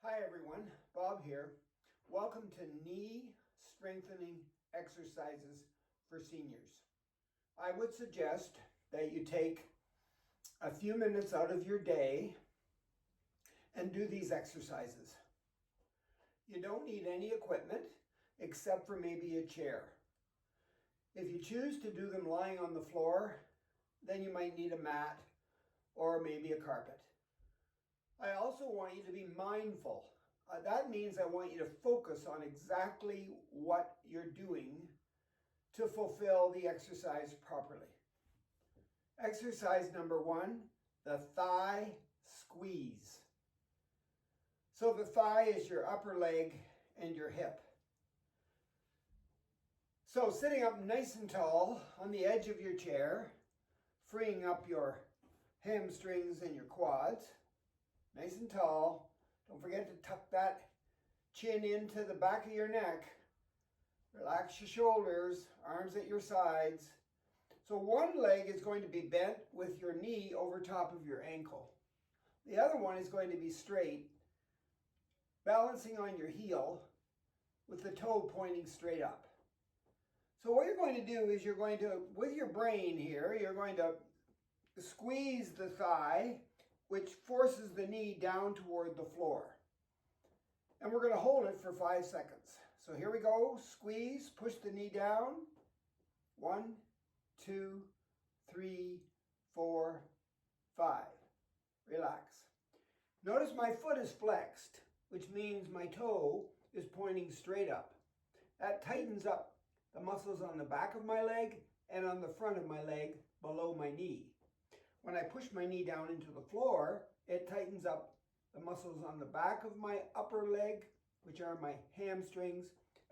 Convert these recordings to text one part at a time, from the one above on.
Hi everyone, Bob here. Welcome to knee strengthening exercises for seniors. I would suggest that you take a few minutes out of your day and do these exercises. You don't need any equipment except for maybe a chair. If you choose to do them lying on the floor, then you might need a mat or maybe a carpet. I also want you to be mindful. That means I want you to focus on exactly what you're doing to fulfill the exercise properly. Exercise number 1, the thigh squeeze. So the thigh is your upper leg and your hip. So sitting up nice and tall on the edge of your chair, freeing up your hamstrings and your quads, nice and tall. Don't forget to tuck that chin into the back of your neck. Relax your shoulders, arms at your sides. So one leg is going to be bent with your knee over top of your ankle. The other one is going to be straight, balancing on your heel with the toe pointing straight up. So what you're going to do is you're going to, with your brain here, you're going to squeeze the thigh, which forces the knee down toward the floor. And we're going to hold it for 5 seconds. So here we go. Squeeze, push the knee down. 1, 2, 3, 4, 5. Relax. Notice my foot is flexed, which means my toe is pointing straight up. That tightens up the muscles on the back of my leg and on the front of my leg below my knee. When I push my knee down into the floor, it tightens up the muscles on the back of my upper leg, which are my hamstrings,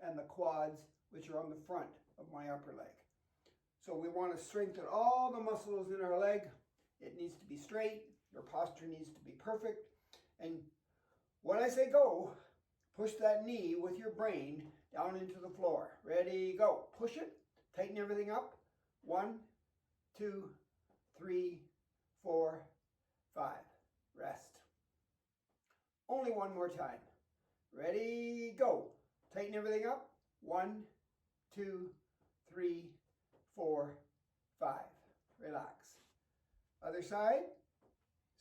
and the quads, which are on the front of my upper leg. So we want to strengthen all the muscles in our leg. It needs to be straight. Your posture needs to be perfect. And when I say go, push that knee with your brain down into the floor. Ready, go. Push it. Tighten everything up. 1, 2, 3, 4, 5. Rest. Only one more time. Ready, go. Tighten everything up. 1, 2, 3, 4, 5. Relax. Other side.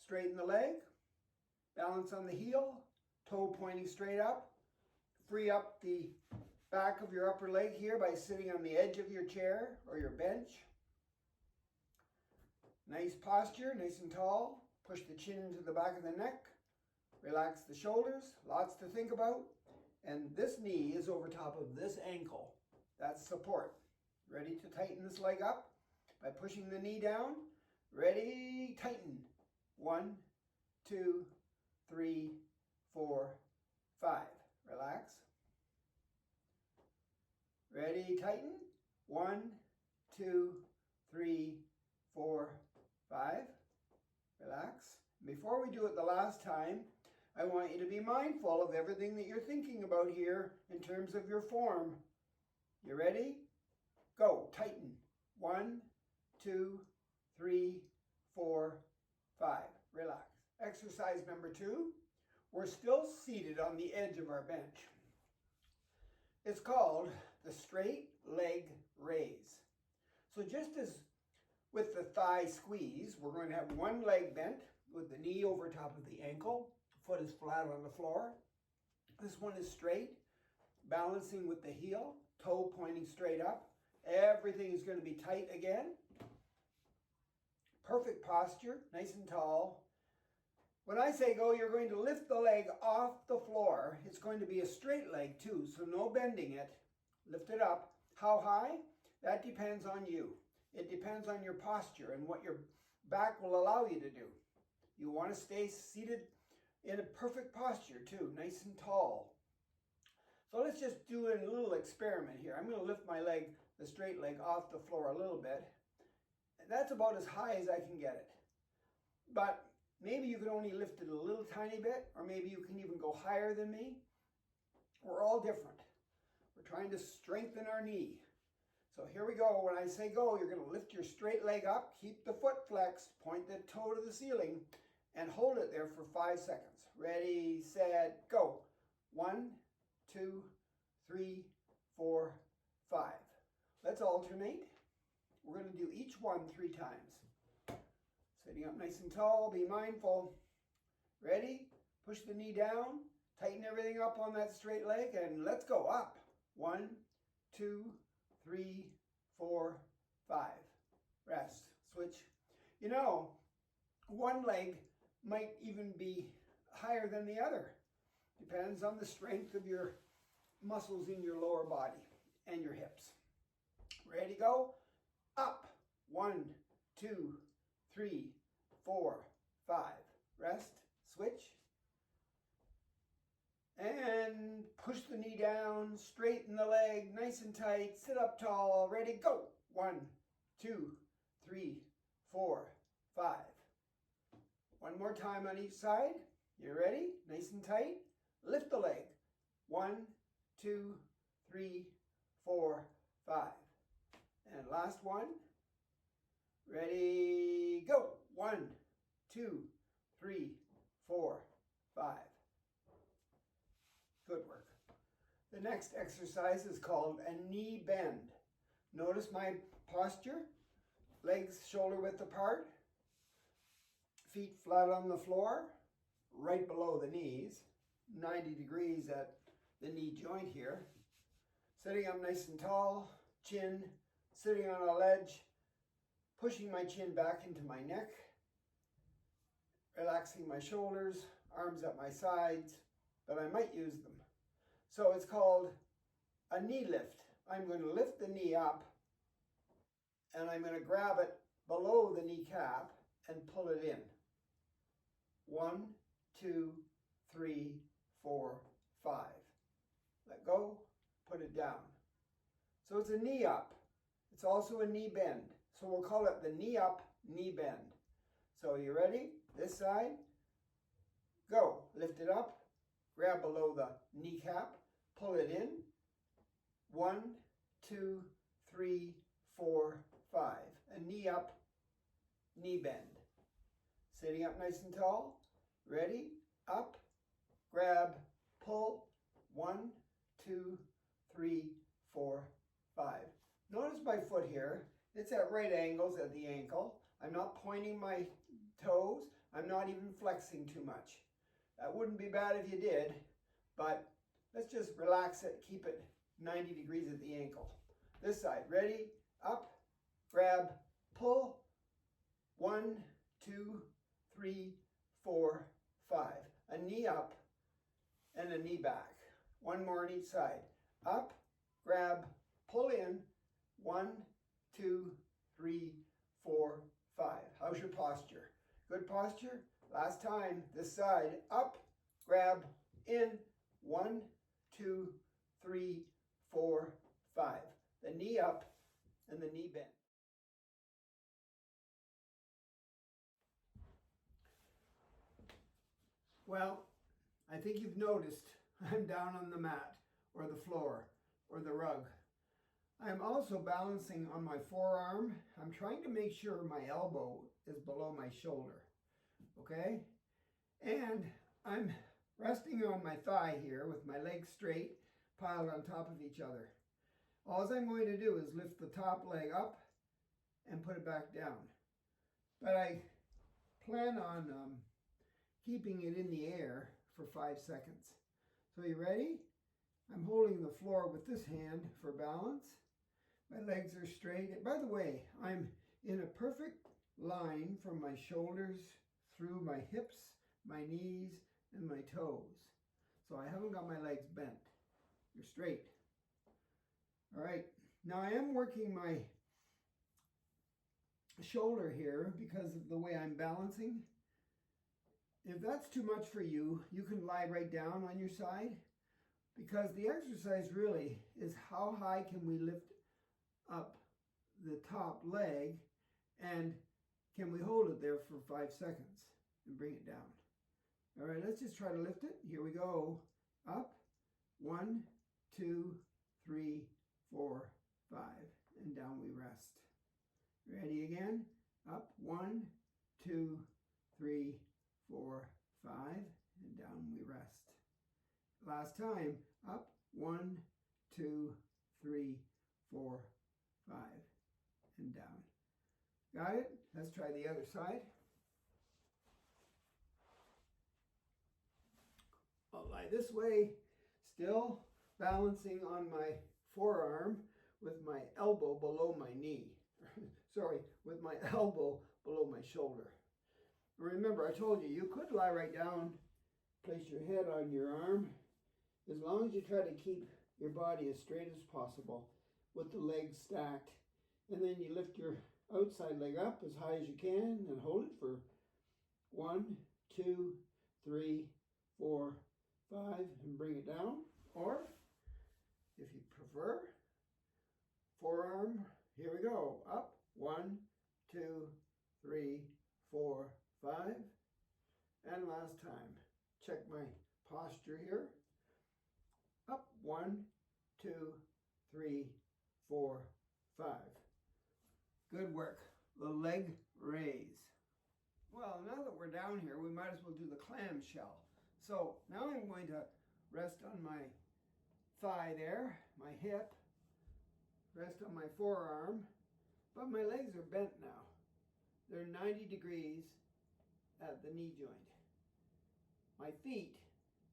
Straighten the leg. Balance on the heel. Toe pointing straight up. Free up the back of your upper leg here by sitting on the edge of your chair or your bench. Nice posture, nice and tall. Push the chin into the back of the neck. Relax the shoulders, lots to think about. And this knee is over top of this ankle. That's support. Ready to tighten this leg up by pushing the knee down. Ready, tighten. 1, 2, 3, 4, 5. Relax. Ready, tighten. 1, 2, 3, 4, 5. Relax. Before we do it the last time, I want you to be mindful of everything that you're thinking about here in terms of your form. You ready? Go. Tighten. 1, 2, 3, 4, 5. Relax. Exercise number 2. We're still seated on the edge of our bench. It's called the straight leg raise. So just as with the thigh squeeze, we're going to have one leg bent with the knee over top of the ankle. Foot is flat on the floor. This one is straight, balancing with the heel, toe pointing straight up. Everything is going to be tight again. Perfect posture, nice and tall. When I say go, you're going to lift the leg off the floor. It's going to be a straight leg too, so no bending it. Lift it up. How high? That depends on you. It depends on your posture and what your back will allow you to do. You want to stay seated in a perfect posture too, nice and tall. So let's just do a little experiment here. I'm going to lift my leg, the straight leg, off the floor a little bit. That's about as high as I can get it. But maybe you can only lift it a little tiny bit, or maybe you can even go higher than me. We're all different. We're trying to strengthen our knee. So here we go. When I say go, you're going to lift your straight leg up, keep the foot flexed, point the toe to the ceiling, and hold it there for 5 seconds. Ready, set, go. 1, 2, 3, 4, 5. Let's alternate. We're going to do each one 3 times. Sitting up nice and tall, be mindful. Ready? Push the knee down, tighten everything up on that straight leg, and let's go up. 1, 2, 3, 4, 5. Rest. Switch. You know, one leg might even be higher than the other. Depends on the strength of your muscles in your lower body and your hips. Ready to go? Up. 1, 2, 3, 4, 5. Rest. Switch. And push the knee down, straighten the leg, nice and tight, sit up tall, ready, go. 1, 2, 3, 4, 5. One more time on each side. You ready? Nice and tight. Lift the leg. 1, 2, 3, 4, 5. And last one. Ready, go. 1, 2, 3, 4, 5. Good work. The next exercise is called a knee bend. Notice my posture. Legs shoulder width apart. Feet flat on the floor, right below the knees. 90 degrees at the knee joint here. Sitting up nice and tall. Chin sitting on a ledge. Pushing my chin back into my neck. Relaxing my shoulders. Arms at my sides. But I might use them. So it's called a knee lift. I'm going to lift the knee up and I'm going to grab it below the kneecap and pull it in. 1, 2, 3, 4, 5. Let go, put it down. So it's a knee up. It's also a knee bend. So we'll call it the knee up, knee bend. So you ready? This side, go. Lift it up. Grab below the kneecap, pull it in. 1, 2, 3, 4, 5. A knee up, knee bend. Sitting up nice and tall. Ready? Up, grab, pull. 1, 2, 3, 4, 5. Notice my foot here. It's at right angles at the ankle. I'm not pointing my toes. I'm not even flexing too much. That wouldn't be bad if you did, but let's just relax it, keep it 90 degrees at the ankle. This side, ready? Up, grab, pull. 1, 2, 3, 4, 5. A knee up and a knee back. One more on each side. Up, grab, pull in. 1, 2, 3, 4, 5. How's your posture? Good posture? Last time, this side, up, grab, in, 1, 2, 3, 4, 5. The knee up and the knee bend. Well, I think you've noticed I'm down on the mat or the floor or the rug. I'm also balancing on my forearm. I'm trying to make sure my elbow is below my shoulder. Okay, and I'm resting on my thigh here with my legs straight, piled on top of each other. All I'm going to do is lift the top leg up and put it back down. But I plan on keeping it in the air for 5 seconds. So you ready? I'm holding the floor with this hand for balance. My legs are straight. By the way, I'm in a perfect line from my shoulders through my hips, my knees, and my toes. So I haven't got my legs bent. They're straight. All right. Now I am working my shoulder here because of the way I'm balancing. If that's too much for you, you can lie right down on your side, because the exercise really is how high can we lift up the top leg, and can we hold it there for 5 seconds and bring it down. All right, let's just try to lift it. Here we go. Up. 1, 2, 3, 4, 5. And down we rest. Ready again. Up. 1, 2, 3, 4, 5, and down we rest. Last time, up, 1, 2, 3, 4, 5, and down. Got it? Let's try the other side. I'll lie this way, still balancing on my forearm with my elbow below my knee. Sorry, with my elbow below my shoulder. Remember, I told you, you could lie right down, place your head on your arm, as long as you try to keep your body as straight as possible with the legs stacked. And then you lift your outside leg up as high as you can and hold it for 1, 2, 3, 4, 5, and bring it down. Or, if you prefer, forearm, here we go, up, 1, 2, 3, 4, 5, and last time. Check my posture here. Up, 1, 2, 3, 4, 5. Good work. The leg raise. Well, now that we're down here, we might as well do the clam shell. So now I'm going to rest on my thigh there, my hip, rest on my forearm, but my legs are bent now. They're 90 degrees at the knee joint. My feet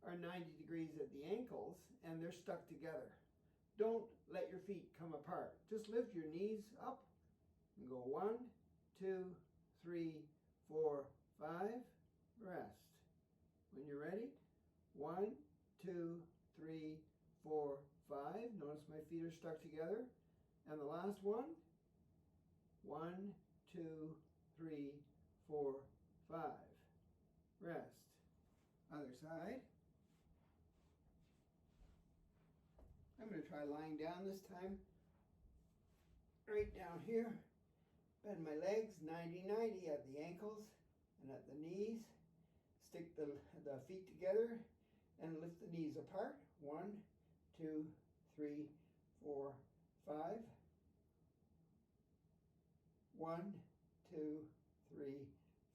are 90 degrees at the ankles, and they're stuck together. Don't let your feet come apart. Just lift your knees up and go 1, 2, 3, 4, 5, rest. When you're ready, 1, 2, 3, 4, 5. Notice my feet are stuck together. And the last one, 1, 2, 3, 4, 5. Rest. Other side. I'm going to try lying down this time. Right down here. Bend my legs 90-90 at the ankles and at the knees. Stick the feet together and lift the knees apart. 1, 2, 3, 4, 5. 1, 2, 3,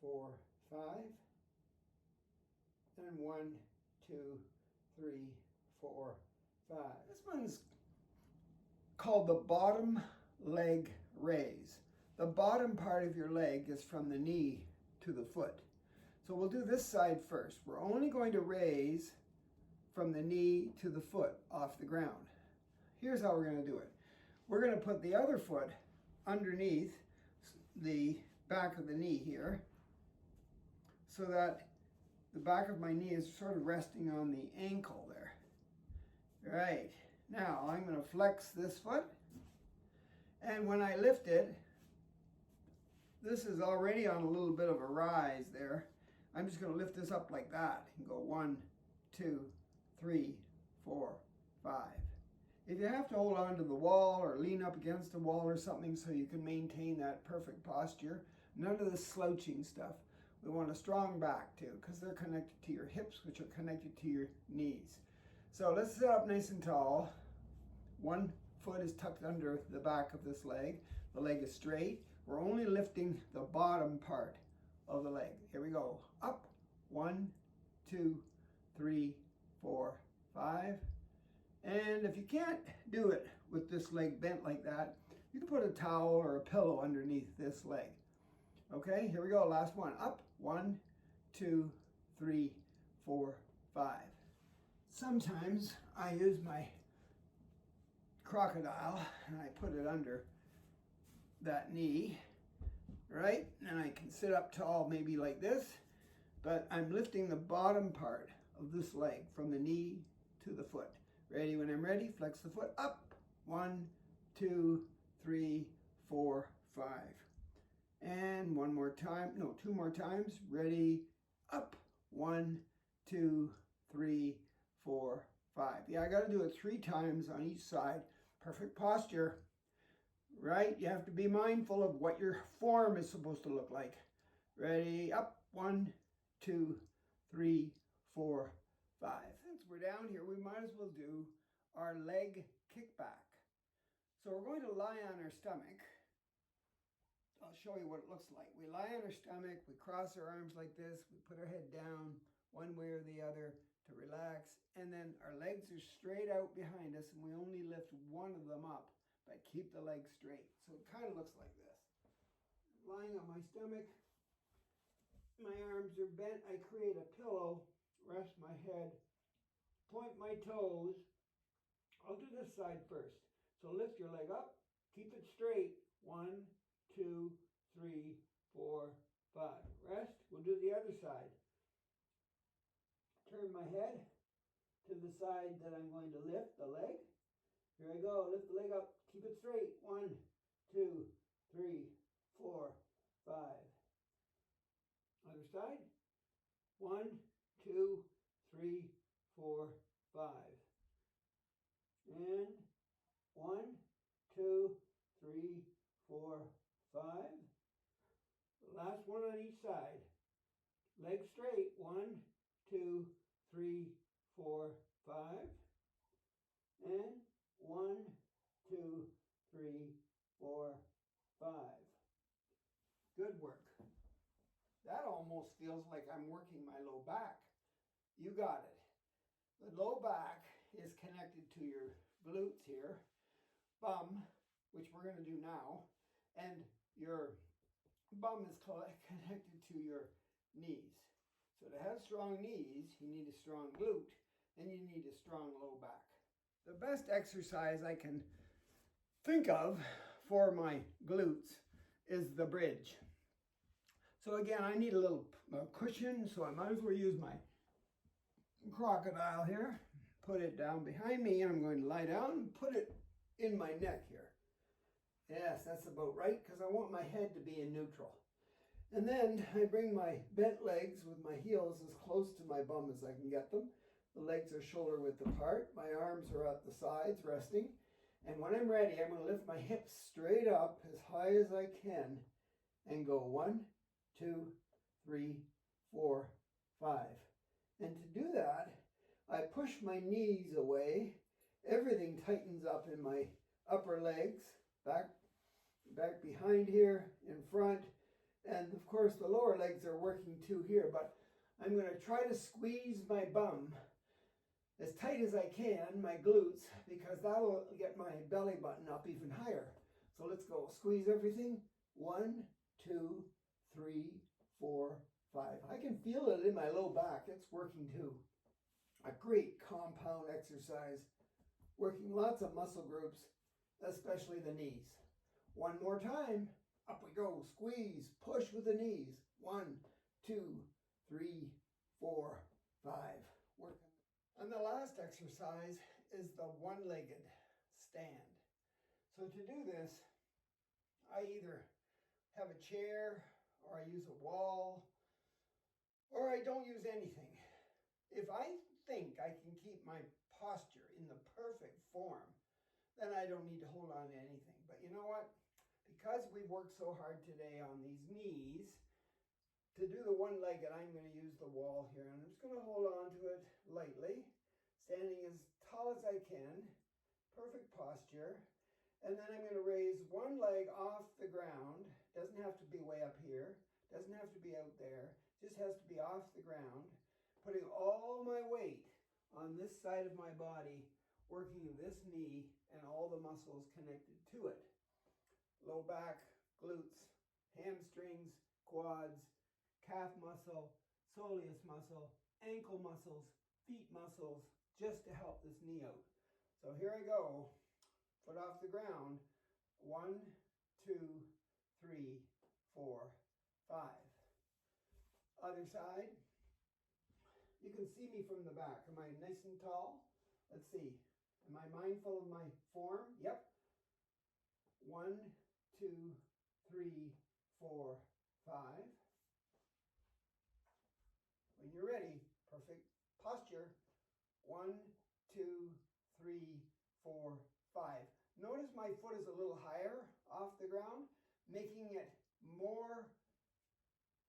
4, 5. And 1, 2, 3, 4, 5. This one's called the bottom leg raise. The bottom part of your leg is from the knee to the foot. So we'll do this side first. We're only going to raise from the knee to the foot off the ground. Here's how we're going to do it. We're going to put the other foot underneath the back of the knee here so that the back of my knee is sort of resting on the ankle there. Right. Now I'm going to flex this foot, and when I lift it, this is already on a little bit of a rise there. I'm just going to lift this up like that and go 1, 2, 3, 4, 5. If you have to hold on to the wall or lean up against a wall or something so you can maintain that perfect posture, none of this slouching stuff. We want a strong back too, because they're connected to your hips, which are connected to your knees. So let's sit up nice and tall. One foot is tucked under the back of this leg. The leg is straight. We're only lifting the bottom part of the leg. Here we go. Up. 1, 2, 3, 4, 5. And if you can't do it with this leg bent like that, you can put a towel or a pillow underneath this leg. Okay, here we go. Last one. Up. 1, 2, 3, 4, 5. Sometimes I use my crocodile and I put it under that knee, right? And I can sit up tall maybe like this, but I'm lifting the bottom part of this leg from the knee to the foot. Ready? When I'm ready, flex the foot up. 1, 2, 3, 4, 5. And one more time, no, 2 more times. Ready? Up. 1, 2, 3, 4, 5. Yeah, I got to do it 3 times on each side. Perfect posture, right? You have to be mindful of what your form is supposed to look like. Ready? Up. 1, 2, 3, 4, 5. Since we're down here, we might as well do our leg kickback. So we're going to lie on our stomach, I'll show you what it looks like. We lie on our stomach, we cross our arms like this, we put our head down one way or the other to relax, and then our legs are straight out behind us, and we only lift one of them up, but keep the legs straight. So it kind of looks like this. Lying on my stomach, my arms are bent, I create a pillow, rest my head, point my toes. I'll do this side first. So lift your leg up, keep it straight. 1, 2, 3, 4, 5. Rest. We'll do the other side. Turn my head to the side that I'm going to lift the leg. Here I go. Lift the leg up. Keep it straight. 1, 2, 3, 4, 5. Other side. 1, 2, 3, 4, 5. And 1, 2, 3, 4, 5. Last one on each side. Legs straight. 1, 2, 3, 4, 5. And 1, 2, 3, 4, 5. Good work. That almost feels like I'm working my low back. You got it. The low back is connected to your glutes here, bum, which we're going to do now, and your bum is connected to your knees. So to have strong knees, you need a strong glute, and you need a strong low back. The best exercise I can think of for my glutes is the bridge. So again, I need a little cushion, so I might as well use my crocodile here. Put it down behind me, and I'm going to lie down and put it in my neck here. Yes, that's about right, because I want my head to be in neutral. And then I bring my bent legs with my heels as close to my bum as I can get them. The legs are shoulder width apart. My arms are at the sides resting. And when I'm ready, I'm going to lift my hips straight up as high as I can and go 1, 2, 3, 4, 5. And to do that, I push my knees away. Everything tightens up in my upper legs, back behind here, in front. And of course the lower legs are working too here, but I'm going to try to squeeze my bum as tight as I can, my glutes, because that'll get my belly button up even higher. So let's go. Squeeze everything. 1, 2, 3, 4, 5. I can feel it in my low back. It's working too. A great compound exercise, working lots of muscle groups, especially the knees. One more time. Up we go. Squeeze. Push with the knees. 1, 2, 3, 4, 5. Working. And the last exercise is the one-legged stand. So to do this, I either have a chair, or I use a wall, or I don't use anything. If I think I can keep my posture in the perfect form, then I don't need to hold on to anything. But you know what? Because we've worked so hard today on these knees, to do the one-legged, I'm going to use the wall here, and I'm just going to hold on to it lightly, standing as tall as I can, perfect posture, and then I'm going to raise one leg off the ground. Doesn't have to be way up here, doesn't have to be out there, just has to be off the ground, putting all my weight on this side of my body, working this knee and all the muscles connected to it. Low back, glutes, hamstrings, quads, calf muscle, soleus muscle, ankle muscles, feet muscles, just to help this knee out. So here I go, foot off the ground, 1, 2, 3, 4, 5. Other side. You can see me from the back. Am I nice and tall? Let's see. Am I mindful of my form? Yep. 1, 2, 3, 4, 5. When you're ready, perfect posture. 1, 2, 3, 4, 5. Notice my foot is a little higher off the ground, making it more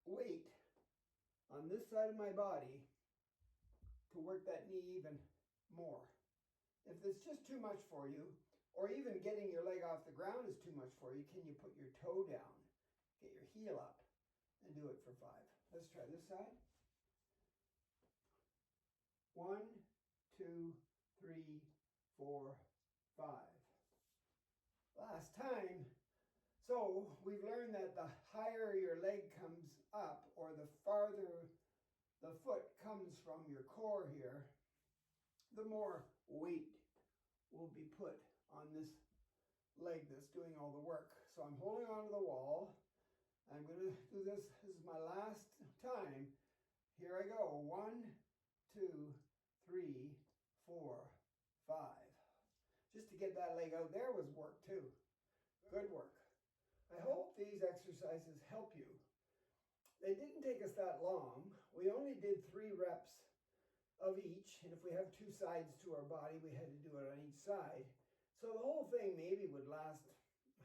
weight on this side of my body to work that knee even more. If it's just too much for you, or even getting your leg off the ground is too much for you, can you put your toe down Get your heel up and do it for 5. Let's try this side. 1, 2, 3, 4, 5. Last time. So we've learned that the higher your leg comes up, or the farther the foot comes from your core here, the more weight will be put on this leg that's doing all the work. So I'm holding onto the wall. I'm going to do this. This is my last time. Here I go. 1, 2, 3, 4, 5. Just to get that leg out there was work too. Good work. I hope these exercises help you. They didn't take us that long. We only did 3 reps of each, and if we have 2 sides to our body, we had to do it on each side. So the whole thing maybe would last,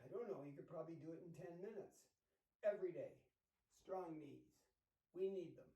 I don't know, you could probably do it in 10 minutes every day. Strong knees. We need them.